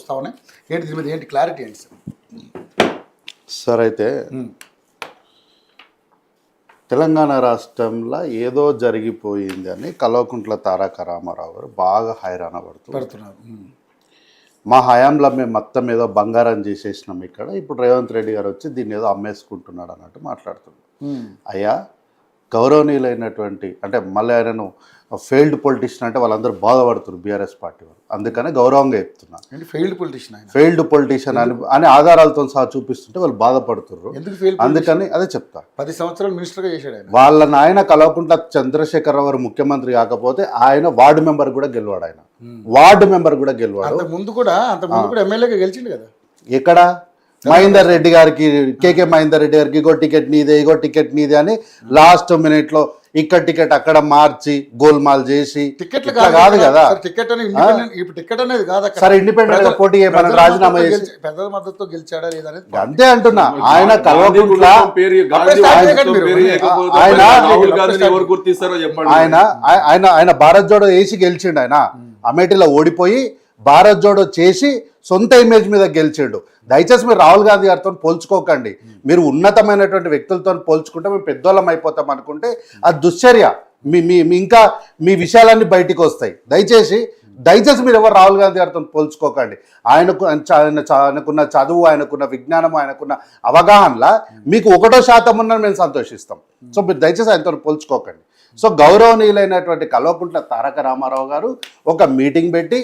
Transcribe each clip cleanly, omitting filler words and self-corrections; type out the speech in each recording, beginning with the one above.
వస్తా ఉన్నాయి. ఏంటి దీని మీద ఏంటి క్లారిటీ ఏంటి సార్? సార్ అయితే తెలంగాణ రాష్ట్రంలో ఏదో జరిగిపోయింది అని కల్వకుంట్ల తారక రామారావు గారు బాగా హైరాణ పడుతున్నారు. మా హయాంలో మేము మొత్తం ఏదో బంగారం చేసేసినాం ఇక్కడ, ఇప్పుడు రేవంత్ రెడ్డి గారు వచ్చి దీన్ని ఏదో అమ్మేసుకుంటున్నాడు అన్నట్టు మాట్లాడుతున్నాడు. అయ్యా, గౌరవనీయులైనటువంటి అంటే మళ్ళీ ఆయనను ఫెయిల్డ్ పొలిటీషియన్ అంటే వాళ్ళందరూ బాధపడుతున్నారు బీఆర్ఎస్ పార్టీ వాళ్ళు, అందుకనే గౌరవంగా చెప్తున్నా. ఫెయిల్డ్ పొలిటీషియన్ అని ఆధారాలతో సహా చూపిస్తుంటే వాళ్ళు బాధపడుతున్నారు, అందుకని అదే చెప్తా. 10 సంవత్సరాలు మినిస్టర్గా చేశాడు ఆయన. వాళ్ళ నాయన కల్వకుంట్ల చంద్రశేఖరరావు గారు ముఖ్యమంత్రి కాకపోతే ఆయన వార్డు మెంబర్ కూడా గెలవాడు, ఆయన వార్డు మెంబర్ కూడా గెలవాడు. అంతకుముందు కూడా ఎమ్మెల్యేగా గెలిచిండు కదా. ఎక్కడ మహేందర్ రెడ్డి గారికి, కేకే మహేందర్ రెడ్డి గారికి ఇగో టికెట్ నీదే, ఇగో టికెట్ నీదే అని లాస్ట్ మినిట్ లో ఇక్కడ టికెట్ అక్కడ మార్చి గోల్మాల్ చేసి టికెట్లు కాదు కదా. టికెట్ అనేది కాదు సరే, ఇండిపెండెంట్ గా పోటీ చేయమని రాజీనామా చేసి పెద్దల మద్దతుతో గెలిచాడా లేదా అంతే అంటున్నా. ఆయన కల్వకుంట్ల ఆయన భారత్ జోడో వేసి గెలిచిండు. ఆయన అమేఠీలో ఓడిపోయి భారత్ జోడో చేసి సొంత ఇమేజ్ మీద గెలిచాడు. దయచేసి మీరు రాహుల్ గాంధీ గారితో పోల్చుకోకండి. మీరు ఉన్నతమైనటువంటి వ్యక్తులతో పోల్చుకుంటే మేము పెద్దోళ్ళం అయిపోతాం అనుకుంటే అది దుశ్చర్య. ఇంకా మీ విషయాలన్నీ బయటికి వస్తాయి. దయచేసి మీరు ఎవరు రాహుల్ గాంధీ గారితో పోల్చుకోకండి. ఆయనకున్న చదువు, ఆయనకున్న విజ్ఞానం, ఆయనకున్న అవగాహనలా మీకు 1% ఉన్నది మేము సంతోషిస్తాం. సో మీరు దయచేసి ఆయనతో పోల్చుకోకండి. సో గౌరవనీయులైనటువంటి కల్వకుంట్ల తారక రామారావు గారు ఒక మీటింగ్ పెట్టి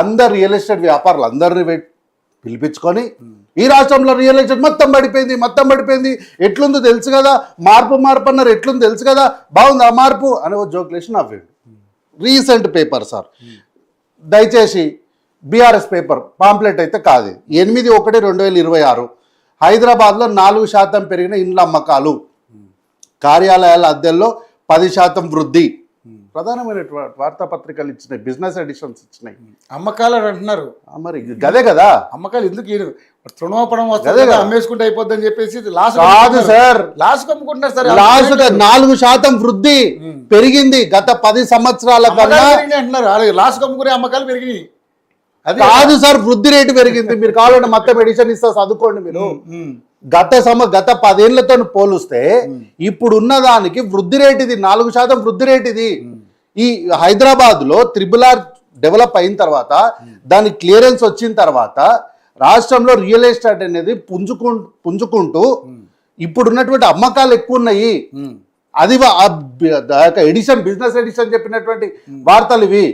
అందరు రియల్ ఎస్టేట్ వ్యాపారులు అందరినీ పిలిపించుకొని ఈ రాష్ట్రంలో రియల్ ఎస్టేట్ మొత్తం పడిపోయింది, ఎట్లుందో తెలుసు కదా, మార్పు అన్నారు, ఎట్లుందో తెలుసు కదా, బాగుంది ఆ మార్పు అని ఒక జోక్లేసి నవ్వాడు. రీసెంట్ పేపర్ సార్, దయచేసి బీఆర్ఎస్ పేపర్ పాంప్లెట్ అయితే కాదు. 8/1/2026 హైదరాబాద్లో 4% పెరిగిన ఇండ్ల అమ్మకాలు, కార్యాలయాల అద్దెల్లో 10% వృద్ధి. ప్రధానమైన వార్తాపత్రికలు ఇచ్చినాయి, బిజినెస్ ఎడిషన్స్ ఇచ్చినాయి. అమ్మకాలు అంటున్నారు మరి గదే కదా. అమ్మకాలు ఎందుకు తృణోపడం అమ్మేసుకుంటే అయిపోద్దని చెప్పేసి కాదు సార్, లాస్ట్ అమ్ముకుంటున్నారు సార్. లాస్ట్ 4% వృద్ధి పెరిగింది గత 10 సంవత్సరాల కన్నా అంటున్నారు. లాస్ట్ అమ్ముకునే అమ్మకాలు పెరిగినాయి కాదు సార్, వృద్ధి రేటు పెరిగింది. మీరు కావాలంటే మొత్తం ఎడిషన్ ఇస్తా చదువుకోండి. మీరు గత 10 ఏళ్లతో పోలిస్తే ఇప్పుడున్న దానికి వృద్ధి రేటు ఇది, 4% వృద్ధి రేటు ఇది. ఈ హైదరాబాద్ లో త్రిబుల్-ఆర్ డెవలప్ అయిన తర్వాత, దాని క్లియరెన్స్ వచ్చిన తర్వాత రాష్ట్రంలో రియల్ ఎస్టేట్ అనేది పుంజుకుంటూ ఇప్పుడున్నటువంటి అమ్మకాలు ఎక్కువ ఉన్నాయి. అది ఎడిషన్, బిజినెస్ ఎడిషన్ చెప్పినటువంటి వార్తలు ఇవి.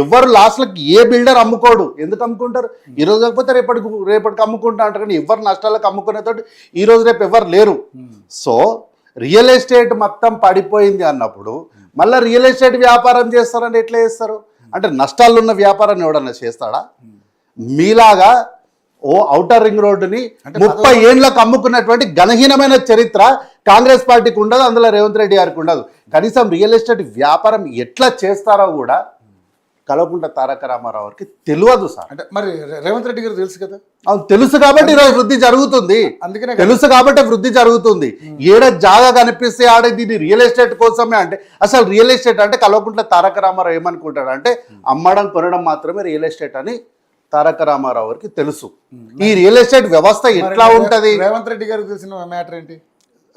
ఎవరు లాస్ట్లకి ఏ బిల్డర్ అమ్ముకోడు. ఎందుకు అమ్ముకుంటారు? ఈరోజు కాకపోతే రేపటికి అమ్ముకుంటా అంటారు, కానీ ఎవరు నష్టాలకు అమ్ముకునేతోటి ఈరోజు రేపు ఎవరు లేరు. సో రియల్ ఎస్టేట్ మొత్తం పడిపోయింది అన్నప్పుడు మళ్ళీ రియల్ ఎస్టేట్ వ్యాపారం చేస్తారని ఎట్లా చేస్తారు? అంటే నష్టాలు ఉన్న వ్యాపారాన్ని ఎవడన్నా చేస్తాడా? మీలాగా ఔటర్ రింగ్ రోడ్డుని 30 ఏళ్లకు అమ్ముకున్నటువంటి ఘనహీనమైన చరిత్ర కాంగ్రెస్ పార్టీకి ఉండదు, అందులో రేవంత్ రెడ్డి గారికి ఉండదు. కనీసం రియల్ ఎస్టేట్ వ్యాపారం ఎట్లా చేస్తారో కూడా కల్వకుంట్ల తారక రామారావు గారికి తెలియదు సార్. అంటే మరి రేవంత్ రెడ్డి గారు తెలుసు కదా. అవును, తెలుసు కాబట్టి ఈరోజు వృద్ధి జరుగుతుంది. అందుకనే తెలుసు కాబట్టి వృద్ధి జరుగుతుంది. ఏడ జాగా కనిపిస్తే ఆడ దీన్ని రియల్ ఎస్టేట్ కోసమే. అంటే అసలు రియల్ ఎస్టేట్ అంటే కల్వకుంట్ల తారక రామారావు ఏమనుకుంటాడు అంటే అమ్మడం కొనడం మాత్రమే రియల్ ఎస్టేట్ అని తారక రామారావు గారికి తెలుసు. ఈ రియల్ ఎస్టేట్ వ్యవస్థ ఎట్లా ఉంటది? రేవంత్ రెడ్డి గారికి తెలిసిన మ్యాటర్ ఏంటి?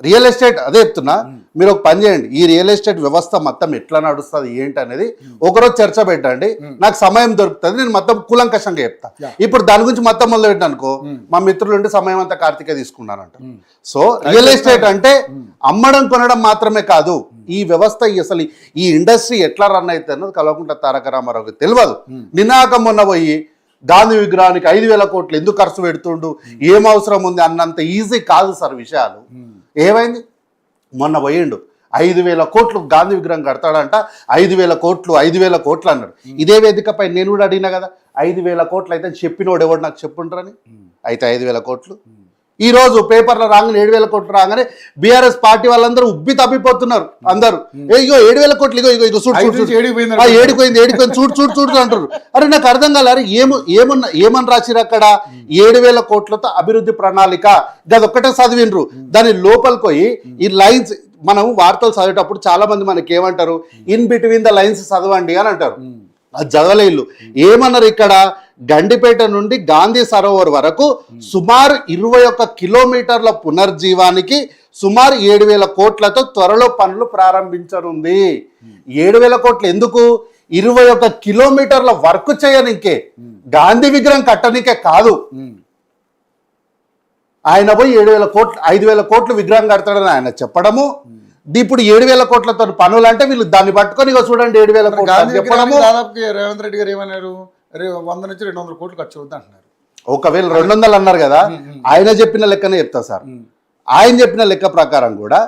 రియల్ ఎస్టేట్ అదే చెప్తున్నా. మీరు ఒక పని చేయండి, ఈ రియల్ ఎస్టేట్ వ్యవస్థ మొత్తం ఎట్లా నడుస్తుంది ఏంటి అనేది ఒకరోజు చర్చ పెట్టండి. నాకు సమయం దొరుకుతుంది, నేను మొత్తం కూలంకషంగా చెప్తా. ఇప్పుడు దాని గురించి మొత్తం మొదలు పెట్టాను అనుకో, మా మిత్రులుంటే సమయం అంతా కార్తీకే తీసుకున్నానంట. సో రియల్ ఎస్టేట్ అంటే అమ్మడం కొనడం మాత్రమే కాదు, ఈ వ్యవస్థ అసలు ఈ ఇండస్ట్రీ ఎట్లా రన్ అవుతుంది అన్నది కల్వకుంట్ల తారక రామారావుకి తెలియదు. నినాకం మొన్న పోయి గాంధీ విగ్రహానికి 5,000 కోట్లు ఎందుకు ఖర్చు పెడుతుండు, ఏం అవసరం ఉంది అన్నంత ఈజీ కాదు సార్ విషయాలు. ఏమైంది? మొన్న పోయిండు 5,000 కోట్లు గాంధీ విగ్రహం కడతాడంట. 5,000 కోట్లు అన్నాడు. ఇదే వేదికపై నేను కూడా అడిగినా కదా, 5,000 కోట్లు అయితే చెప్పినోడు ఎవడు నాకు చెప్పుంటారని. అయితే 5,000 కోట్లు ఈ రోజు పేపర్లో రాగానే 7,000 కోట్లు రాగానే బీఆర్ఎస్ పార్టీ వాళ్ళందరూ ఉబ్బి తప్పిపోతున్నారు. అందరూ ఇగో 7,000 కోట్లు ఇగో ఏడిపోయింది చూడు అంటారు. అరే నాకు అర్థం కాలే, అరే ఏమని రాసిరు అక్కడ? 7,000 కోట్లతో అభివృద్ధి ప్రణాళిక, గదొక్కటే చదివినరు. దాని లోపలికి పోయి ఈ లైన్స్, మనం వార్తలు చదివేటప్పుడు చాలా మంది మనకి ఏమంటారు, ఇన్ బిట్వీన్ ద లైన్స్ చదవండి అని అంటారు. అది చదవలేళ్ళు. ఏమన్నారు ఇక్కడ? గండిపేట నుండి గాంధీ సరోవర్ వరకు సుమారు 21 కిలోమీటర్ల పునర్జీవానికి సుమారు 7,000 కోట్లతో త్వరలో పనులు ప్రారంభించనుంది. 7,000 కోట్లు ఎందుకు? 21 కిలోమీటర్ల వర్క్ చేయనికే, గాంధీ విగ్రహం కట్టనికే కాదు. ఆయన పోయి 7,000 కోట్లు 5,000 కోట్లు విగ్రహం కడతాడని ఆయన చెప్పడము, ఇప్పుడు 7,000 కోట్లతో పనులు అంటే వీళ్ళు దాన్ని పట్టుకొని ఇక చూడండి 7,000 కోట్లు చెప్పడము. దాదాపు రేవంత్ రెడ్డి గారు ఏమన్నారు, 100 నుంచి 200 కోట్లు ఖర్చు అవుతుంది అంటున్నారు. ఒకవేళ 200 అన్నారు కదా, ఆయన చెప్పిన లెక్కనే చెప్తా సార్. ఆయన చెప్పిన లెక్క ప్రకారం కూడా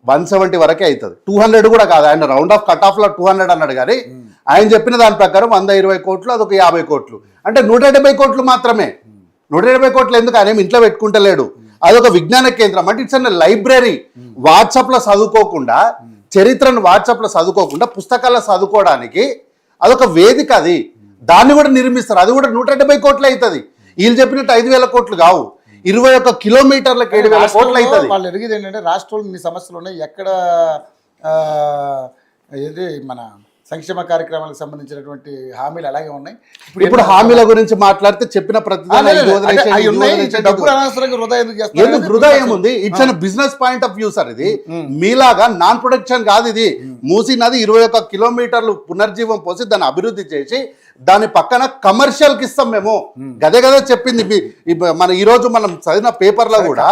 170 వరకే అవుతుంది, 200 కూడా కాదు. ఆయన రౌండ్ ఆఫ్ కట్ ఆఫ్ లో 200 అన్నాడు కానీ ఆయన చెప్పిన దాని ప్రకారం 120 కోట్లు, అదొక 50 కోట్లు, అంటే 170 కోట్లు మాత్రమే. 170 కోట్లు ఎందుకు? ఆయన ఇంట్లో పెట్టుకుంటలేడు. అదొక విజ్ఞాన కేంద్రం, అంటే ఇట్స్ అన్ లైబ్రరీ. వాట్సాప్లో చదువుకోకుండా, చరిత్రను వాట్సాప్లో చదువుకోకుండా పుస్తకాల్లో చదువుకోవడానికి అదొక వేదిక. అది దాన్ని కూడా నిర్మిస్తారు, అది కూడా 170 కోట్లు అవుతుంది. వీళ్ళు చెప్పినట్టు 5,000 కోట్లు కావు, 21 కిలోమీటర్లకు 7,000 కోట్లు అవుతుంది. వాళ్ళు అడిగేది ఏంటంటే రాష్ట్రంలో మీ సమస్యలు ఉన్నాయి, ఎక్కడ ఏది మన సంక్షేమ కార్యక్రమాలకు సంబంధించినటువంటి హామీలు అలాగే ఉన్నాయి. ఇప్పుడు హామీల గురించి మాట్లాడితే చెప్పిన ఎందుకు వృధా ఏముంది? It's an business point of view sir. ఇది మీలాగా నాన్ ప్రొడక్షన్ కాదు. ఇది మూసీ నది 21 కిలోమీటర్లు పునర్జీవం పోసి దాన్ని అభివృద్ధి చేసి దాని పక్కన కమర్షియల్ కి ఇస్తాం మేము. గదే గదే చెప్పింది మన ఈ రోజు మనం చదివిన పేపర్ లో కూడా.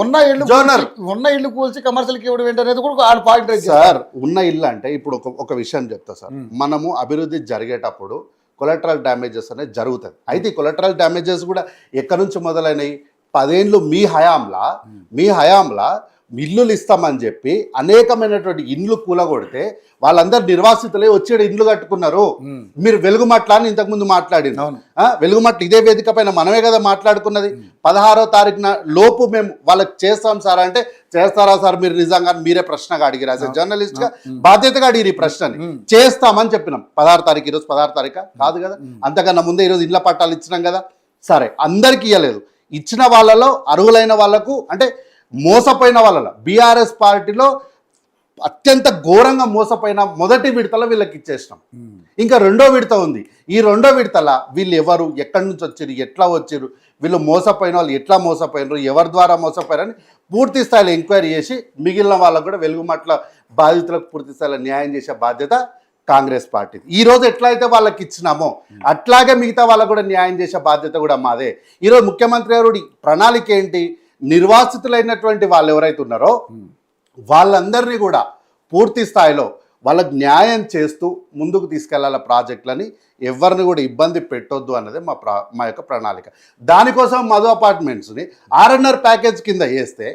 ఉన్న ఇల్లు కూల్చి కమర్షియల్ కి ఇవ్వడం ఏంటనేది కూడా పాయింట్ సార్. ఉన్న ఇల్లు అంటే ఇప్పుడు ఒక విషయం చెప్తా సార్. మనము అభివృద్ధి జరిగేటప్పుడు కొలెటరల్ డ్యామేజెస్ అనేది జరుగుతుంది. అయితే ఈ కొలెటరల్ డ్యామేజెస్ కూడా ఎక్కడి నుంచి మొదలైనవి? 10 ఏళ్ళు మీ హయాంలా ఇల్లులు ఇస్తామని చెప్పి అనేకమైనటువంటి ఇండ్లు కూలగొడితే వాళ్ళందరూ నిర్వాసితులే వచ్చి ఇండ్లు కట్టుకున్నారు. మీరు వెలుగుమట్ల అని ఇంతకుముందు మాట్లాడింది. వెలుగుమట్ల ఇదే వేదిక పైన మనమే కదా మాట్లాడుకున్నది. 16వ తారీఖున లోపు మేము వాళ్ళకి చేస్తాం సార్ అంటే, చేస్తారా సార్ మీరు నిజంగా? మీరే ప్రశ్నగా అడిగిరు, యాజ్ ఎ జర్నలిస్ట్ గా బాధ్యతగా అడిగిరు ఈ ప్రశ్నని. చేస్తామని చెప్పినాం. 16 తారీఖు, ఈరోజు 16 తారీఖు కాదు కదా, అంతకన్నా ముందే ఈరోజు ఇళ్ల పట్టాలు ఇచ్చినాం కదా. సరే, అందరికి ఇవ్వలేదు. ఇచ్చిన వాళ్ళలో అర్హులైన వాళ్లకు, అంటే మోసపోయిన వాళ్ళలో బీఆర్ఎస్ పార్టీలో అత్యంత ఘోరంగా మోసపోయిన మొదటి విడతలో వీళ్ళకి ఇచ్చేసినాం. ఇంకా 2వ విడత ఉంది. ఈ 2వ విడతల వీళ్ళు ఎవరు, ఎక్కడి నుంచి వచ్చారు, ఎట్లా వచ్చారు, వీళ్ళు మోసపోయిన వాళ్ళు ఎట్లా మోసపోయినారు, ఎవరి ద్వారా మోసపోయారని పూర్తి స్థాయిలో ఎంక్వైరీ చేసి మిగిలిన వాళ్ళకు కూడా వెలుగుమట్ల బాధితులకు పూర్తి స్థాయిలో న్యాయం చేసే బాధ్యత కాంగ్రెస్ పార్టీ. ఈ రోజు ఎట్లయితే వాళ్ళకి ఇచ్చినామో అట్లాగే మిగతా వాళ్ళకు కూడా న్యాయం చేసే బాధ్యత కూడా మాదే. ఈరోజు ముఖ్యమంత్రి గారు ప్రణాళిక ఏంటి? నిర్వాసితులైనటువంటి వాళ్ళు ఎవరైతే ఉన్నారో వాళ్ళందరినీ కూడా పూర్తి స్థాయిలో వాళ్ళకి న్యాయం చేస్తూ ముందుకు తీసుకెళ్లాల ప్రాజెక్టులని, ఎవరిని కూడా ఇబ్బంది పెట్టొద్దు అన్నదే మా యొక్క ప్రణాళిక. దానికోసం మధు అపార్ట్మెంట్స్ని ఆర్ఎన్ఆర్ ప్యాకేజ్ కింద వేస్తే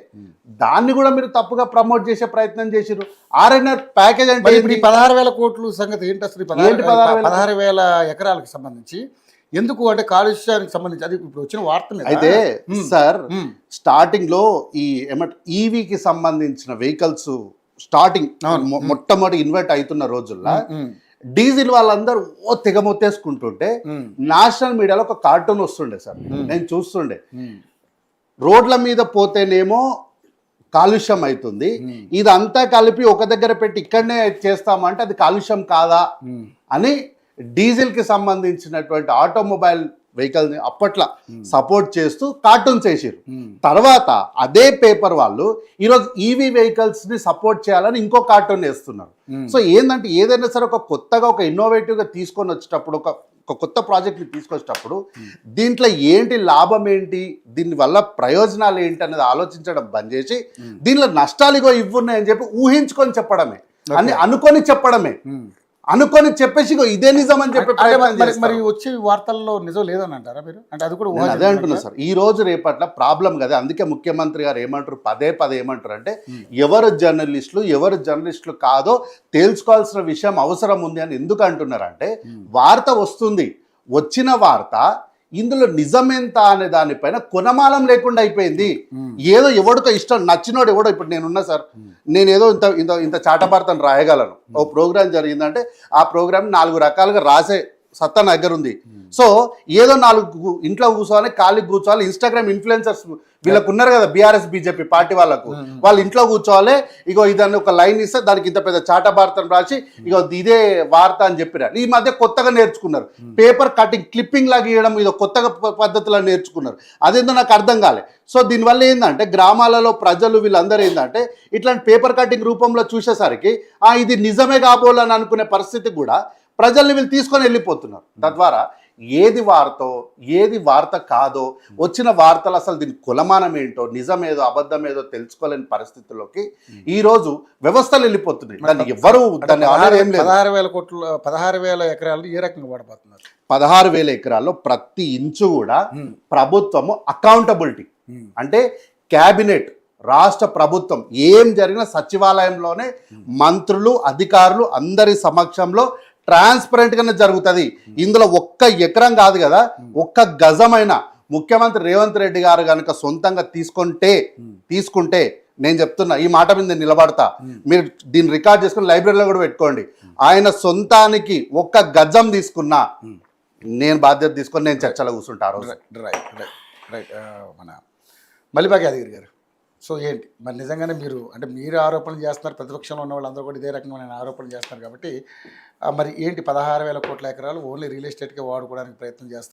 దాన్ని కూడా మీరు తప్పుగా ప్రమోట్ చేసే ప్రయత్నం చేసిరు. ఆర్ఎన్ఆర్ ప్యాకేజ్ అంటే 16,000 కోట్ల సంగతి ఏంటి అసలు? 16,000 ఎకరాలకు సంబంధించి ఎందుకు అంటే కాలుష్యానికి సంబంధించి అది ఇప్పుడు వచ్చిన వార్త. అయితే సార్, స్టార్టింగ్ లో ఈ ఈవీకి సంబంధించిన వెహికల్స్ స్టార్టింగ్ మొట్టమొదటి ఇన్వర్ట్ అవుతున్న రోజుల్లో డీజిల్ వాళ్ళందరూ తెగమొత్తేసుకుంటుంటే నేషనల్ మీడియాలో ఒక కార్టూన్ వస్తుండే సార్, నేను చూస్తుండే. రోడ్ల మీద పోతేనేమో కాలుష్యం అవుతుంది, ఇదంతా కలిపి ఒక దగ్గర పెట్టి ఇక్కడనే చేస్తామంటే అది కాలుష్యం కాదా అని డీజిల్కి సంబంధించినటువంటి ఆటోమొబైల్ వెహికల్ని అప్పట్లో సపోర్ట్ చేస్తూ కార్టూన్స్ వేసారు. తర్వాత అదే పేపర్ వాళ్ళు ఈరోజు ఈవీ వెహికల్స్ని సపోర్ట్ చేయాలని ఇంకో కార్టూన్ వేస్తున్నారు. సో ఏంటంటే ఏదైనా సరే ఒక కొత్తగా ఒక ఇన్నోవేటివ్గా తీసుకొని వచ్చేటప్పుడు, ఒక కొత్త ప్రాజెక్ట్ని తీసుకొచ్చేటప్పుడు దీంట్లో ఏంటి లాభం ఏంటి, దీనివల్ల ప్రయోజనాలు ఏంటి అనేది ఆలోచించడం బంద్ చేసి దీనిలో నష్టాలు ఇగో ఇవ్వున్నాయని చెప్పి ఊహించుకొని చెప్పడమే, అని అనుకొని చెప్పడమే, అనుకొని చెప్పేసి ఇదే నిజం అని చెప్పి మరి వచ్చే వార్తల్లో నిజం లేదని అంటారా మీరు? అంటే అది కూడా అదే అంటున్నా సార్. ఈ రోజు రేపట్ల ప్రాబ్లం కదా, అందుకే ముఖ్యమంత్రి గారు ఏమంటారు, పదే ఏమంటారు అంటే ఎవరు జర్నలిస్టులు కాదో తేల్చుకోవాల్సిన విషయం అవసరం ఉంది అని ఎందుకు అంటున్నారంటే, వార్త వస్తుంది, వచ్చిన వార్త ఇందులో నిజమెంత అనే దానిపైన కొనమాలం లేకుండా అయిపోయింది. ఏదో ఎవడితో ఇష్టం నచ్చినోడు ఎవడో, ఇప్పుడు నేనున్నా సార్, నేను ఏదో ఇంత చాటభారతం రాయగలను. ఓ ప్రోగ్రామ్ జరిగిందంటే ఆ ప్రోగ్రామ్ 4 రకాలుగా రాసే సత్తా నా దగ్గర ఉంది. సో ఏదో ఇంట్లో కూర్చోవాలి, ఖాళీ కూర్చోవాలి. ఇన్స్టాగ్రామ్ ఇన్ఫ్లుయెన్సర్స్ వీళ్ళకు ఉన్నారు కదా, బీఆర్ఎస్ బీజేపీ పార్టీ వాళ్ళకు, వాళ్ళు ఇంట్లో కూర్చోవాలి, ఇగో ఇదాన్ని ఒక లైన్ ఇస్తే దానికి ఇంత పెద్ద చాటభారతం రాసి ఇగో ఇదే వార్త అని చెప్పినారు. ఈ మధ్య కొత్తగా నేర్చుకున్నారు, పేపర్ కటింగ్ క్లిప్పింగ్ లాగా గీయడం, ఇదో కొత్తగా పద్ధతిలో నేర్చుకున్నారు. అదేందో నాకు అర్థం కాలే. సో దీనివల్ల ఏంటంటే గ్రామాలలో ప్రజలు వీళ్ళందరూ ఏంటంటే ఇట్లాంటి పేపర్ కటింగ్ రూపంలో చూసేసరికి ఇది నిజమే కాబోలని అనుకునే పరిస్థితి కూడా ప్రజల్ని వీళ్ళు తీసుకొని వెళ్ళిపోతున్నారు. తద్వారా ఏది వార్తో ఏది వార్త కాదో, వచ్చిన వార్తలు అసలు దీని కులమానం ఏంటో, నిజమేదో అబద్ధమేదో తెలుసుకోలేని పరిస్థితుల్లోకి ఈరోజు వ్యవస్థలు వెళ్ళిపోతున్నాయి. దాన్ని ఎవరు దాన్ని ఏం లేదు. 16,000 ఎకరాలు ఏ రకంగా వాడబోతున్నారు? 16,000 ఎకరాల్లో ప్రతి ఇంచు కూడా ప్రభుత్వము అకౌంటబిలిటీ అంటే క్యాబినెట్, రాష్ట్ర ప్రభుత్వం ఏం జరిగినా సచివాలయంలోనే మంత్రులు అధికారులు అందరి సమక్షంలో ట్రాన్స్పరెంట్గానే జరుగుతుంది. ఇందులో ఒక్క ఎకరం కాదు కదా, ఒక్క గజమైన ముఖ్యమంత్రి రేవంత్ రెడ్డి గారు కనుక సొంతంగా తీసుకుంటే నేను చెప్తున్నా, ఈ మాట మీద నేను నిలబడతా. మీరు దీన్ని రికార్డ్ చేసుకుని లైబ్రరీలో కూడా పెట్టుకోండి. ఆయన సొంతానికి ఒక్క గజం తీసుకున్నా నేను బాధ్యత తీసుకొని నేను చర్చలో కూర్చుంటా. రైట్. మన మల్లిబాగ్ యాదగిరి గారు, సో ఏంటి మరి నిజంగానే మీరు ఆరోపణలు చేస్తున్నారు, ప్రతిపక్షంలో ఉన్న వాళ్ళందరూ కూడా ఇదే రకమైన ఆరోపణలు చేస్తున్నారు కాబట్టి మరి ఏంటి 16,000 కోట్ల ఎకరాలు ఓన్లీ రియల్ ఎస్టేట్కే వాడుకోవడానికి ప్రయత్నం చేస్తారు?